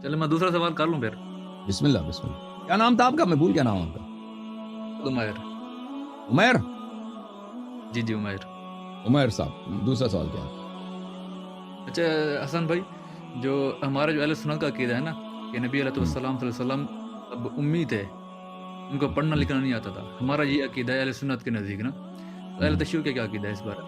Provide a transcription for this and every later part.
چلے میں دوسرا سوال کر لوں پھر. بسم اللہ بسم اللہ. کیا نام تھا آپ کا؟ میں بھول گیا نام آپ کا. عمیر. عمیر. جی جی عمیر. عمیر صاحب دوسرا سوال کیا ہے؟ اچھا حسن بھائی، جو ہمارا جو اہل سنت کا عقیدہ ہے نا کہ نبی علیہ السلام صلی اللہ علیہ وسلم اب امی تھے، ان کو پڑھنا لکھنا نہیں آتا تھا، ہمارا یہ عقیدہ ہے اہل سنت کے نزدیک نا. تو اہل تشیع کا کیا عقیدہ ہے اس بارے؟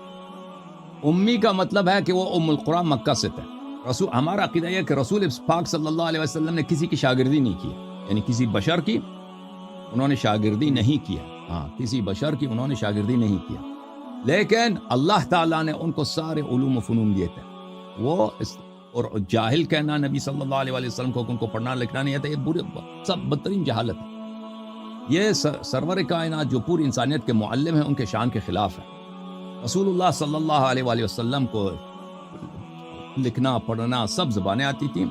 امی کا مطلب ہے کہ وہ ام القرآن مکہ سے تھے. رسول ہمارا عقیدہ یہ ہے کہ رسول پاک صلی اللہ علیہ وسلم نے کسی کی شاگردی نہیں کی، یعنی کسی بشر کی انہوں نے شاگردی نہیں کیا. ہاں کسی بشر کی انہوں نے شاگردی نہیں کیا، لیکن اللہ تعالیٰ نے ان کو سارے علوم و فنون دیے تھے. وہ اور جاہل کہنا نبی صلی اللہ علیہ وسلم کو ان کو پڑھنا لکھنا نہیں آتا، یہ برے سب بدترین جہالت ہے. یہ سرور کائنات جو پوری انسانیت کے معلم ہیں ان کے شان کے خلاف ہے. رسول اللہ صلی اللہ علیہ وآلہ وسلم کو لکھنا پڑھنا سب زبانیں آتی تھیں،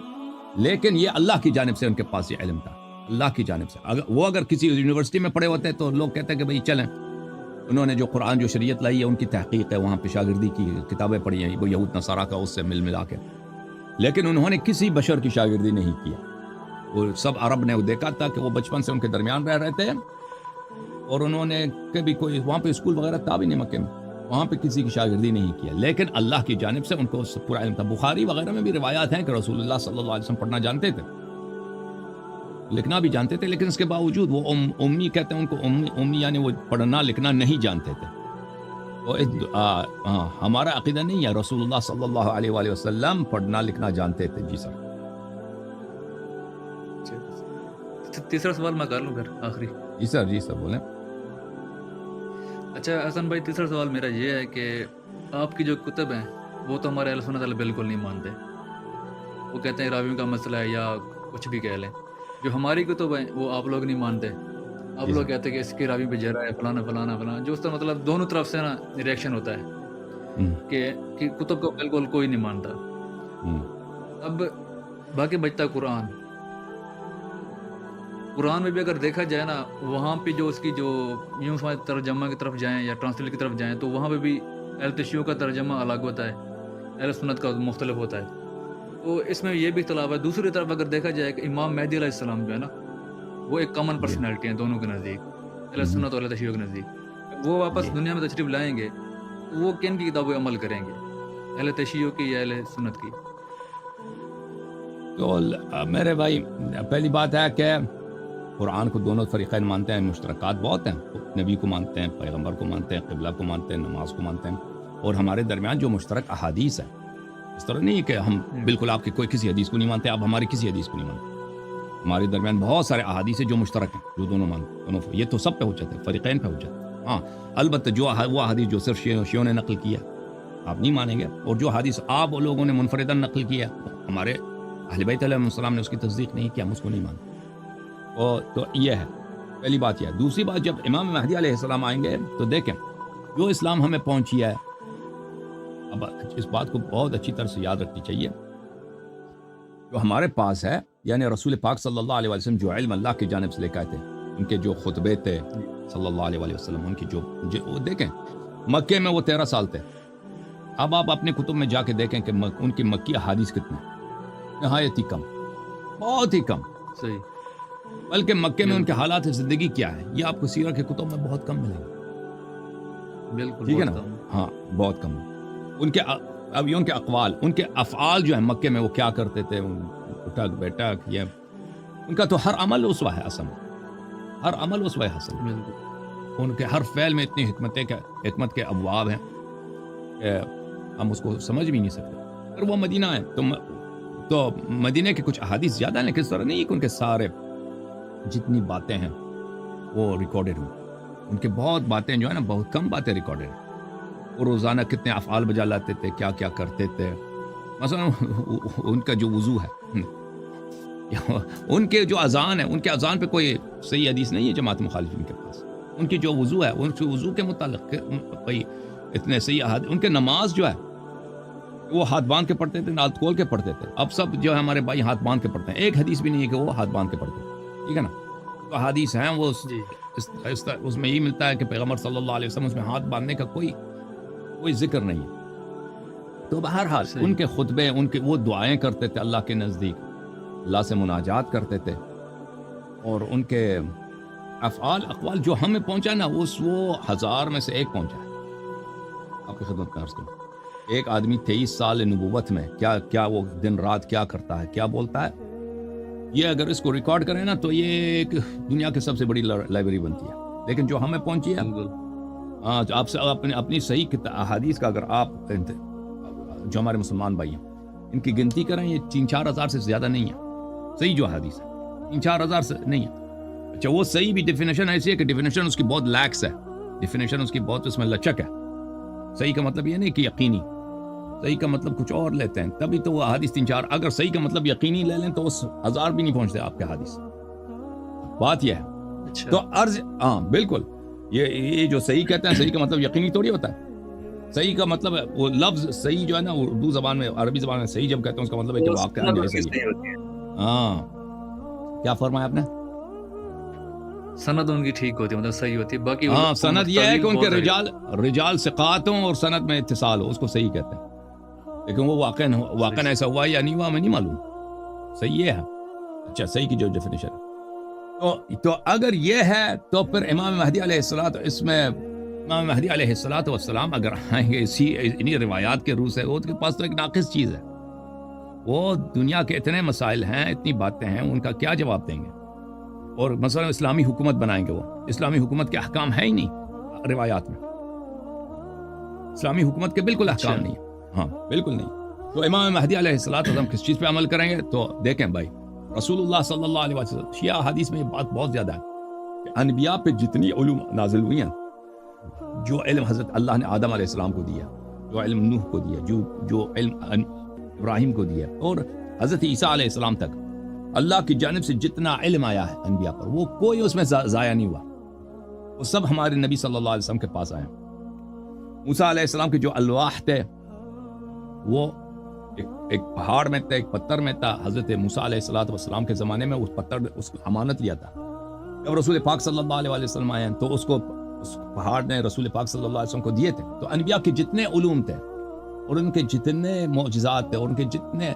لیکن یہ اللہ کی جانب سے ان کے پاس یہ علم تھا، اللہ کی جانب سے. اگر کسی یونیورسٹی میں پڑھے ہوتے تو لوگ کہتے ہیں کہ بھئی چلیں، انہوں نے جو قرآن جو شریعت لائی ہے ان کی تحقیق ہے، وہاں پہ شاگردی کی کتابیں پڑھی ہیں وہ یہود نصارہ کا اس سے مل ملا کے، لیکن انہوں نے کسی بشر کی شاگردی نہیں کیا. وہ سب عرب نے دیکھا تھا کہ وہ بچپن سے ان کے درمیان رہ رہے تھے، اور انہوں نے کبھی کوئی وہاں پہ اسکول وغیرہ تھا بھی نہیں مکے میں، وہاں پہ کسی کی شاگردی نہیں کیا، لیکن اللہ کی جانب سے ان کو پورا علم تھا. بخاری وغیرہ میں بھی روایات ہیں کہ رسول اللہ صلی اللہ علیہ وسلم پڑھنا جانتے تھے، لکھنا بھی جانتے تھے، لیکن اس کے باوجود وہ امی کہتے ہیں ان کو امی یعنی وہ پڑھنا لکھنا نہیں جانتے تھے. تو ہمارا عقیدہ نہیں ہے، رسول اللہ صلی اللہ علیہ وآلہ وسلم پڑھنا لکھنا جانتے تھے. جی سر. تیسرا سوال میں کر لوں پھر آخری. جی سر جی سر بولیں. اچھا حسن بھائی، تیسرا سوال میرا یہ ہے کہ آپ کی جو کتب ہیں وہ تو ہمارے اہل سنت والے بالکل نہیں مانتے، وہ کہتے ہیں راویوں کا مسئلہ ہے یا کچھ بھی کہہ لیں. جو ہماری کتب ہیں وہ آپ لوگ نہیں مانتے، آپ لوگ کہتے ہیں کہ اس کی راوی پہ جرا ہے فلانا فلانا فلانا، جو اس کا مطلب دونوں طرف سے نا ریئیکشن ہوتا ہے کہ کتب کو بالکل کوئی نہیں مانتا. اب باقی بچتا قرآن میں بھی اگر دیکھا جائے نا، وہاں پہ جو اس کی جو یوں سمجھ ترجمہ کی طرف جائیں یا ٹرانسلیٹ کی طرف جائیں تو وہاں پہ بھی اہل تشیع کا ترجمہ الگ ہوتا ہے، اہل سنت کا مختلف ہوتا ہے. تو اس میں یہ بھی اختلاف ہے. دوسری طرف اگر دیکھا جائے کہ امام مہدی علیہ السلام جو ہے نا وہ ایک کامن پرسنالٹی ہیں دونوں کے نزدیک، اہل سنت اور اہل تشیع کے نزدیک. وہ واپس دنیا میں تشریف لائیں گے تو وہ کن کی کتابوں عمل کریں گے، اہل تشیع کی یا اہل سنت کی؟ تو میرے بھائی پہلی بات ہے کہ قرآن کو دونوں فریقین مانتے ہیں، مشترکات بہت ہیں. نبی کو مانتے ہیں، پیغمبر کو مانتے ہیں، قبلہ کو مانتے ہیں، نماز کو مانتے ہیں، اور ہمارے درمیان جو مشترک احادیث ہیں، اس طرح نہیں کہ ہم بالکل آپ کی کوئی کسی حدیث کو نہیں مانتے، آپ ہماری کسی حدیث کو نہیں مانتے. ہمارے درمیان بہت سارے احادیث ہیں جو مشترک ہیں، جو دونوں مانتے، دونوں یہ تو سب پہ حجت ہے، فریقین پہ حجت ہے. ہاں البتہ جو وہ حدیث جو صرف شیعوں نے نقل کیا آپ نہیں مانیں گے، اور جو حدیث آپ لوگوں نے منفرداً نقل کیا ہمارے اہل بیت علیہ السلام نے اس کی تصدیق نہیں کیا، ہم اس کو نہیں مانتے. تو یہ ہے پہلی بات. یہ ہے. دوسری بات، جب امام مہدی علیہ السلام آئیں گے تو دیکھیں جو اسلام ہمیں پہنچی ہے، اب اس بات کو بہت اچھی طرح سے یاد رکھنی چاہیے، جو ہمارے پاس ہے یعنی رسول پاک صلی اللہ علیہ وسلم جو علم اللہ کی جانب سے لے کے آئے تھے، ان کے جو خطبے تھے صلی اللہ علیہ وسلم، ان کی جو دیکھیں مکے میں وہ 13 سال تھے. اب آپ اپنے کتب میں جا کے دیکھیں کہ ان کی مکی احادیث کتنے، نہایت ہی کم، بہت ہی کم. صحیح. بلکہ مکے میں ان کے حالات زندگی کیا ہے یہ آپ کو سیرت کے کتب میں بہت کم ملیں گے. بالکل ٹھیک ہے نا. ہاں بہت کم. ان کے اب یہ ان کے اقوال، ان کے افعال جو ہیں مکے میں وہ کیا کرتے تھے، اٹھک بیٹھک، یہ ان کا تو ہر عمل اسوہ ہے، اصل ہر عمل اسوہ حسن. ان کے ہر فعل میں اتنی حکمت کے ابواب ہیں کہ ہم اس کو سمجھ بھی نہیں سکتے. اگر وہ مدینہ ہے تو مدینہ کے کچھ احادیث زیادہ ہیں، لیکن اس طرح نہیں کہ ان کے سارے جتنی باتیں ہیں وہ ریکارڈڈ ہوں. ان کے بہت باتیں جو ہے نا، بہت کم باتیں ریکارڈڈ ہیں. وہ روزانہ کتنے افعال بجا لاتے تھے، کیا کیا کرتے تھے. مثلا ان کا جو وضو ہے، ان کے جو اذان ہے، ان کے اذان پہ کوئی صحیح حدیث نہیں ہے جماعت مخالفین کے پاس. ان کی جو وضو ہے، ان کے وضو کے متعلق کوئی اتنے صحیح احادیث. ان کے نماز جو ہے وہ ہاتھ باندھ کے پڑھتے تھے، ہاتھ کھول کے پڑھتے تھے. اب سب جو ہے ہمارے بھائی ہاتھ باندھ کے پڑھتے ہیں، ایک حدیث بھی نہیں ہے کہ وہ ہاتھ باندھ کے پڑھتے ہیں. ٹھیک ہے نا. تو حدیث ہیں وہ اس میں یہی ملتا ہے کہ پیغمبر صلی اللہ علیہ وسلم اس میں ہاتھ باندھنے کا کوئی ذکر نہیں ہے. تو بہرحال ان کے خطبے، ان کے وہ دعائیں کرتے تھے اللہ کے نزدیک، اللہ سے مناجات کرتے تھے، اور ان کے افعال اقوال جو ہمیں پہنچا نا وہ 1000 میں سے ایک پہنچا ہے. آپ کی خدمت میں عرض کروں، ایک آدمی 23 سال نبوت میں کیا وہ دن رات کیا کرتا ہے، کیا بولتا ہے، یہ اگر اس کو ریکارڈ کریں نا تو یہ ایک دنیا کی سب سے بڑی لائبریری بنتی ہے. لیکن جو ہمیں پہنچی ہے، آپ سے اپنی صحیح احادیث کا اگر آپ جو ہمارے مسلمان بھائی ہیں ان کی گنتی کریں، یہ 3-4 ہزار سے زیادہ نہیں ہے. صحیح جو حدیث ہے 3-4 ہزار سے نہیں ہے. اچھا وہ صحیح بھی ڈیفینیشن ایسی ہے کہ ڈیفینیشن اس کی بہت لیکس ہے، ڈیفینیشن اس کی بہت اس میں لچک ہے. صحیح کا مطلب یہ نہیں کہ یقینی، صحیح کا مطلب کچھ اور لیتے ہیں، تبھی تو وہ حدیث 3-4. اگر صحیح کا مطلب یقینی لے لیں تو اس 1000 بھی نہیں پہنچتے آپ کے حدیث. بات یہ ہے تو عرض، ہاں بالکل، یہ جو صحیح کہتے ہیں صحیح کا مطلب یقینی تھوڑی ہوتا ہے. صحیح کا مطلب ہے وہ لفظ صحیح جو ہے نا اردو زبان میں، عربی زبان میں صحیح جب کہتے ہیں اس کا مطلب ہے کہ واقعہ جو ہے صحیح ہے. ہاں کیا فرمایا آپ نے؟ سند ان کی ٹھیک ہوتی ہے، مطلب صحیح ہوتی ہے. باقی ہاں سند یہ ہے کہ ان کے رجال ثقات ہوں اور سند میں اتصال ہو، اس کو صحیح کہتے ہیں. لیکن وہ واقعا ایسا ہوا یا نہیں ہوا ہمیں نہیں معلوم. صحیح یہ ہے. اچھا صحیح کی جو ڈیفینیشن تو اگر یہ ہے تو پھر امام مہدی علیہ الصلوۃ، اس میں امام مہدی علیہ الصلوۃ والسلام اگر آئیں گے انہی روایات کے روح سے، وہ کے پاس تو ایک ناقص چیز ہے. وہ دنیا کے اتنے مسائل ہیں، اتنی باتیں ہیں، ان کا کیا جواب دیں گے؟ اور مثلا اسلامی حکومت بنائیں گے، وہ اسلامی حکومت کے احکام ہے ہی نہیں روایات میں. اسلامی حکومت کے بالکل احکام نہیں. ہاں بالکل نہیں. تو امام مہدی علیہ الصلوۃ والسلام کس چیز پہ عمل کریں گے؟ تو دیکھیں بھائی، رسول اللہ صلی اللہ علیہ وسلم، شیعہ حدیث میں یہ بات بہت زیادہ ہے کہ انبیاء پہ جتنی علوم نازل ہوئی ہیں، جو علم حضرت اللہ نے آدم علیہ السلام کو دیا، جو علم نوح کو دیا، جو علم ابراہیم کو دیا، اور حضرت عیسیٰ علیہ السلام تک اللہ کی جانب سے جتنا علم آیا ہے انبیاء پر، وہ کوئی اس میں ضائع نہیں ہوا. وہ سب ہمارے نبی صلی اللہ علیہ وسلم کے پاس آئے. موسیٰ علیہ السلام کے جو الواح تھے وہ ایک پہاڑ میں تھا، ایک پتھر میں تھا. حضرت موسیٰ علیہ السلام کے زمانے میں اس پتھر نے اس امانت لیا تھا. جب رسول پاک صلی اللہ علیہ وسلم آئے تو اس پہاڑ نے رسول پاک صلی اللہ علیہ وسلم کو دیے تھے. تو انبیاء کے جتنے علوم تھے اور ان کے جتنے معجزات تھے اور ان کے جتنے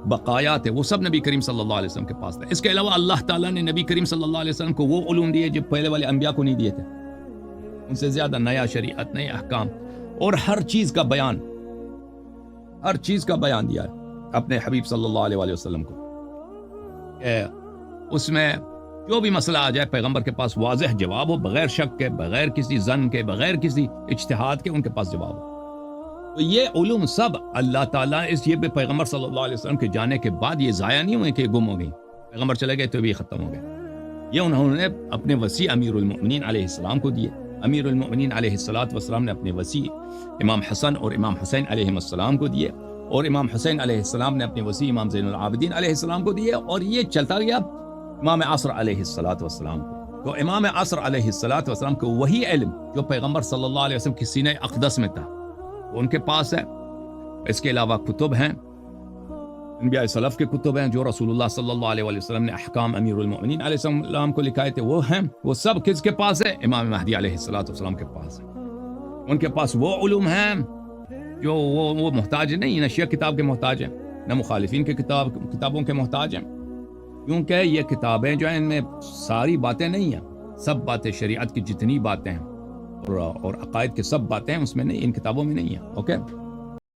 بقایا تھے، وہ سب نبی کریم صلی اللہ علیہ وسلم کے پاس تھے. اس کے علاوہ اللہ تعالیٰ نے نبی کریم صلی اللہ علیہ وسلم کو وہ علوم دیے جو پہلے والے انبیاء کو نہیں دیے تھے. ان سے زیادہ نیا شریعت، نئے احکام، اور ہر چیز کا بیان دیا ہے اپنے حبیب صلی اللہ علیہ وسلم کو. اس میں جو بھی مسئلہ آ جائے پیغمبر کے پاس واضح جواب ہو، بغیر شک کے، بغیر کسی ظن کے، بغیر کسی اجتہاد کے ان کے پاس جواب ہو. تو یہ علوم سب اللہ تعالیٰ یہ پیغمبر صلی اللہ علیہ وسلم کے جانے کے بعد یہ ضائع نہیں ہوئے کہ یہ گم ہو گئی. پیغمبر چلے گئے تو بھی ختم ہو گئے. یہ انہوں نے اپنے وسیع امیر المؤمنین علیہ السلام کو دیے. امیر المؤمنین علیہ الصلوۃ والسلام نے اپنے وسیع امام حسن اور امام حسین علیہ السلام کو دیے، اور امام حسین علیہ السلام نے اپنے وسیع امام زین العابدین علیہ السلام کو دیے. اور یہ چلتا گیا امام عصر علیہ الصلوۃ والسلام کو. تو امام عصر علیہ الصلوۃ والسلام کو وہی علم جو پیغمبر صلی اللہ علیہ وسلم کی سینہ اقدس میں تھا وہ ان کے پاس ہے. اس کے علاوہ کتب ہیں، انبیاء سلف کے کتب ہیں جو رسول اللہ صلی اللہ علیہ وسلم نے احکام امیر المؤمنین علیہ السلام کو لکھائے تھے، وہ ہیں. وہ سب کس کے پاس ہے؟ امام مہدی علیہ الصلوۃ والسلام کے پاس ہے. ان کے پاس وہ علوم ہیں جو وہ محتاج نہیں، نہ شیعہ کتاب کے محتاج ہیں، نہ مخالفین کے کتابوں کے محتاج ہیں. کیونکہ یہ کتابیں جو ہیں ان میں ساری باتیں نہیں ہیں، سب باتیں شریعت کی جتنی باتیں ہیں اور عقائد کے سب باتیں ہیں اس میں نہیں، ان کتابوں میں نہیں ہیں. اوکے.